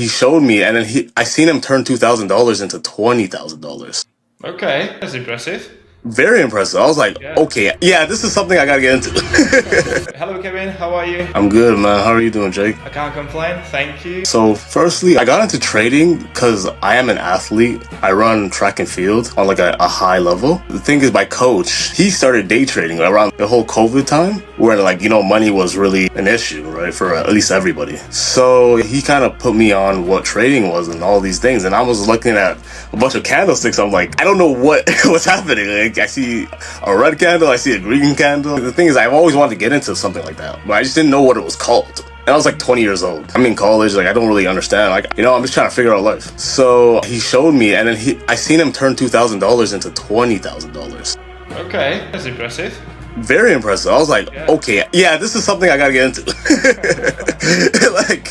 he showed me, and then I seen him turn $2,000 into $20,000. Okay, that's impressive. Very impressive. I was like, okay, yeah, this is something I gotta get into. Hello, Kevin. How are you? I'm good, man. How are you doing, Jake? I can't complain. Thank you. So, firstly, I got into trading because I am an athlete. I run track and field on like a high level. The thing is, my coach, he started day trading around the whole COVID time, where like, money was really an issue, right, for at least everybody. So he kind of put me on what trading was and all these things. And I was looking at a bunch of candlesticks. I'm like, I don't know what's happening. Like, I see a red candle, I see a green candle. The thing is, I've always wanted to get into something like that, but I just didn't know what it was called. And I was like 20 years old. I'm in college, like I don't really understand. Like, I'm just trying to figure out life. So he showed me, and then I seen him turn $2,000 into $20,000. Okay, that's impressive. Very impressive. I was like, okay, yeah, this is something I gotta get into. Like,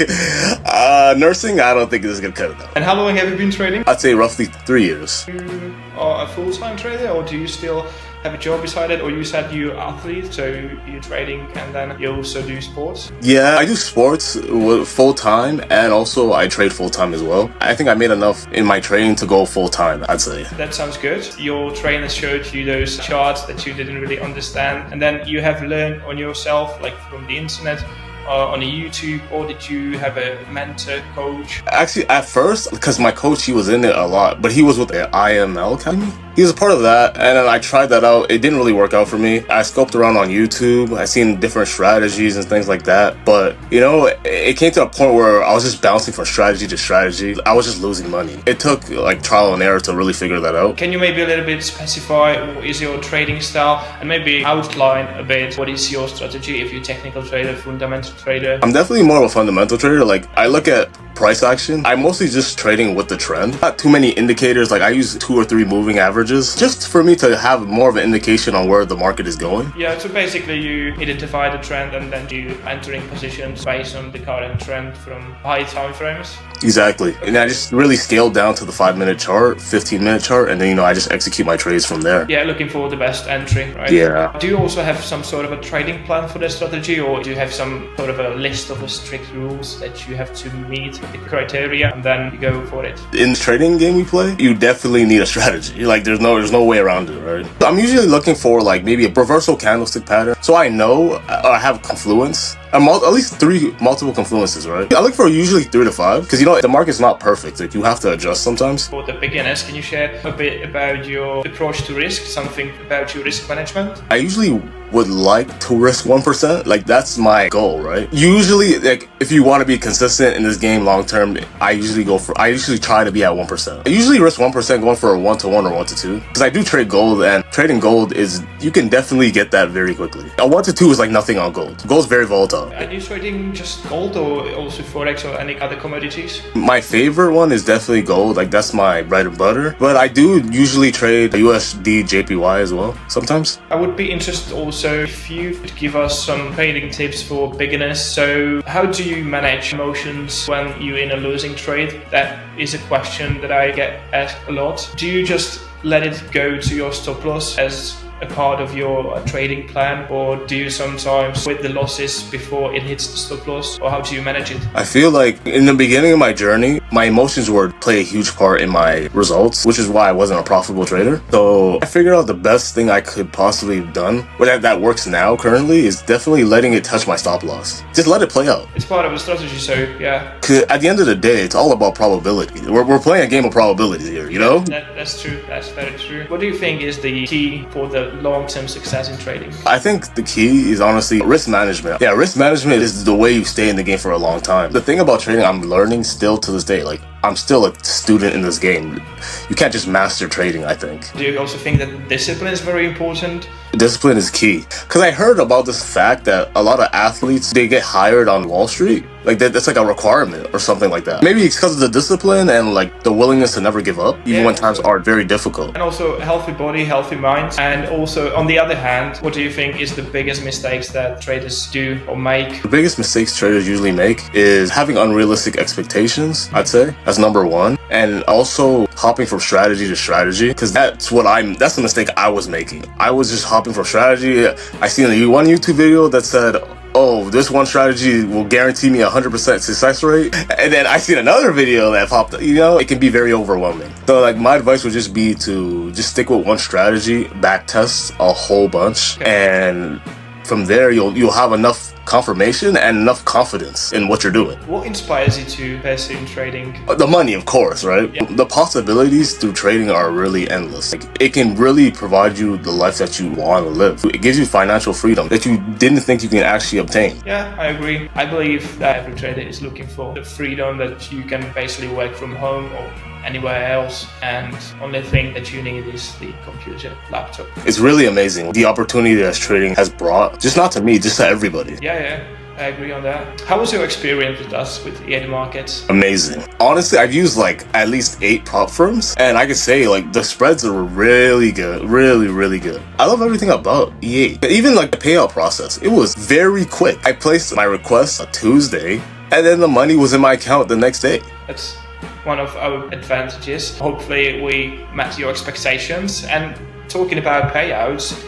nursing, I don't think this is gonna cut it out. And how long have you been trading? I'd say roughly 3 years. You are a full-time trader, or do you still have a job beside it? Or you said you're an athlete, so you're trading and then you also do sports? Yeah, I do sports full-time, and also I trade full-time as well. I think I made enough in my trading to go full-time, I'd say. That sounds good. Your trainer showed you those charts that you didn't really understand, and then you have learned on yourself, like from the internet, on YouTube, or did you have a mentor, coach? Actually, at first, because my coach, he was in it a lot, but he was with the IML Academy. He was a part of that, and then I tried that out. It didn't really work out for me. I scoped around on YouTube. I seen different strategies and things like that. But, it came to a point where I was just bouncing from strategy to strategy. I was just losing money. It took like trial and error to really figure that out. Can you maybe a little bit specify what is your trading style, and maybe outline a bit what is your strategy if you're a technical trader, fundamental trader? I'm definitely more of a fundamental trader. Like, I look at price action. I'm mostly just trading with the trend. Not too many indicators. Like, I use 2 or 3 moving averages just for me to have more of an indication on where the market is going. Yeah, so basically you identify the trend and then you entering positions based on the current trend from high time frames. Exactly. And I just really scaled down to the 5-minute chart, 15-minute chart, and then, I just execute my trades from there. Yeah, looking for the best entry, right? Yeah. Do you also have some sort of a trading plan for the strategy, or do you have some sort of a list of strict rules that you have to meet the criteria and then you go for it? In the trading game we play, you definitely need a strategy. Like, there's no way around it, right? I'm usually looking for like maybe a reversal candlestick pattern, so I know I have confluence. At least 3 multiple confluences, right? I look for usually 3 to 5, because the market's not perfect. Like, you have to adjust sometimes. For the beginners, can you share a bit about your approach to risk, something about your risk management? I usually would like to risk 1%. Like, that's my goal, right? Usually, like, if you want to be consistent in this game long term, I usually try to be at 1%. I usually risk 1% going for a 1-to-1 or 1-to-2, because I do trade gold, and trading gold you can definitely get that very quickly. A 1-to-2 is like nothing on gold. Gold's very volatile. Are you trading just gold or also Forex or any other commodities? My favorite one is definitely gold. Like, that's my bread and butter. But I do usually trade USD JPY as well, sometimes. I would be interested also if you could give us some trading tips for beginners. So how do you manage emotions when you're in a losing trade? That is a question that I get asked a lot. Do you just let it go to your stop loss as a part of your trading plan, or do you sometimes with the losses before it hits the stop loss, or how do you manage it? I feel like in the beginning of my journey, my emotions would play a huge part in my results, which is why I wasn't a profitable trader. So I figured out the best thing I could possibly have done, that works now currently, is definitely letting it touch my stop loss. Just let it play out. It's part of the strategy, so yeah. 'Cause at the end of the day, it's all about probability. We're playing a game of probability here, That's true. That's very true. What do you think is the key for the long-term success in trading? I think the key is honestly risk management. Yeah, risk management is the way you stay in the game for a long time. The thing about trading, I'm learning still to this day. Like, I'm still a student in this game. You can't just master trading, I think. Do you also think that discipline is very important? Discipline is key. Because I heard about this fact that a lot of athletes, they get hired on Wall Street. Like, that's like a requirement or something like that. Maybe it's because of the discipline and like the willingness to never give up, even when times are very difficult. And also healthy body, healthy mind. And also, on the other hand, what do you think is the biggest mistakes that traders do or make? The biggest mistakes traders usually make is having unrealistic expectations, I'd say. That's number one. And also hopping from strategy to strategy, because that's the mistake I was making. I was just hopping from strategy. I seen one YouTube video that said, oh, this one strategy will guarantee me 100% success rate. And then I seen another video that popped up, it can be very overwhelming. So like my advice would just be to just stick with one strategy, back test a whole bunch, and from there you'll have enough confirmation and enough confidence in what you're doing. What inspires you to pursue trading? The money, of course, right? Yeah. The possibilities through trading are really endless. Like, it can really provide you the life that you want to live. It gives you financial freedom that you didn't think you can actually obtain. Yeah, I agree. I believe that every trader is looking for the freedom that you can basically work from home or anywhere else, and only thing that you need is the computer, laptop. It's really amazing the opportunity that trading has brought, just not to me, just to everybody. Yeah, I agree on that. How was your experience with us with EA markets? Amazing. Honestly, I've used like at least 8 prop firms, and I can say like the spreads are really good, really good. I love everything about EA. Even like the payout process, it was very quick. I placed my request on Tuesday, and then the money was in my account the next day. That's one of our advantages. Hopefully we met your expectations. And talking about payouts,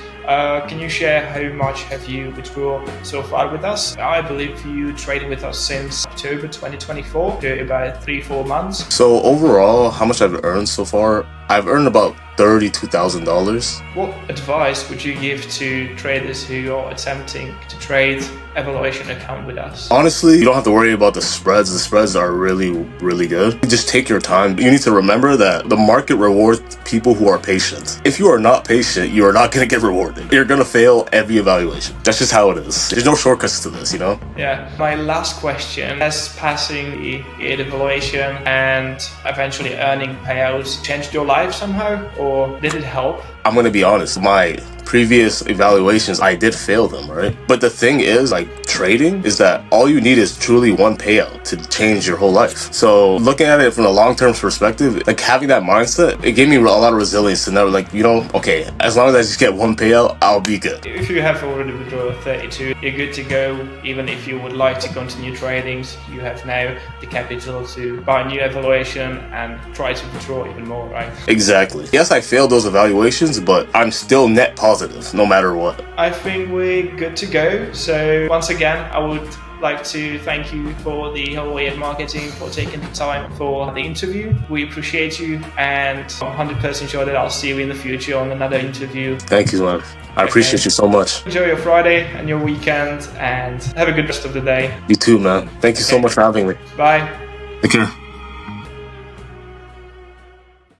can you share how much have you withdrawn so far with us? I believe you traded with us since October 2024, about 3-4 months. So overall, how much I've earned so far? I've earned about $32,000. What advice would you give to traders who are attempting to trade evaluation account with us? Honestly, you don't have to worry about the spreads. The spreads are really good. Just take your time. You need to remember that the market rewards people who are patient. If you are not patient, you are not going to get rewarded. You're going to fail every evaluation. That's just how it is. There's no shortcuts to this, Yeah. My last question, has passing the evaluation and eventually earning payouts changed your life somehow, or did it help? I'm going to be honest. My previous evaluations, I did fail them, right? But the thing is, like, trading is that all you need is truly one payout to change your whole life. So looking at it from a long-term perspective, like having that mindset, it gave me a lot of resilience to know, like, okay, as long as I just get one payout, I'll be good. If you have already withdrawn 32, you're good to go. Even if you would like to continue trading, you have now the capital to buy a new evaluation and try to withdraw even more, right? Exactly. Yes, I failed those evaluations, but I'm still net positive no matter what. I think we're good to go. So once again, I would like to thank you for the whole way of marketing for taking the time for the interview. We appreciate you, and I'm 100% sure that I'll see you in the future on another interview. Thank you, man. I appreciate you so much. Enjoy your Friday and your weekend, and have a good rest of the day. You too, man. Thank you so much for having me. Bye. Take care.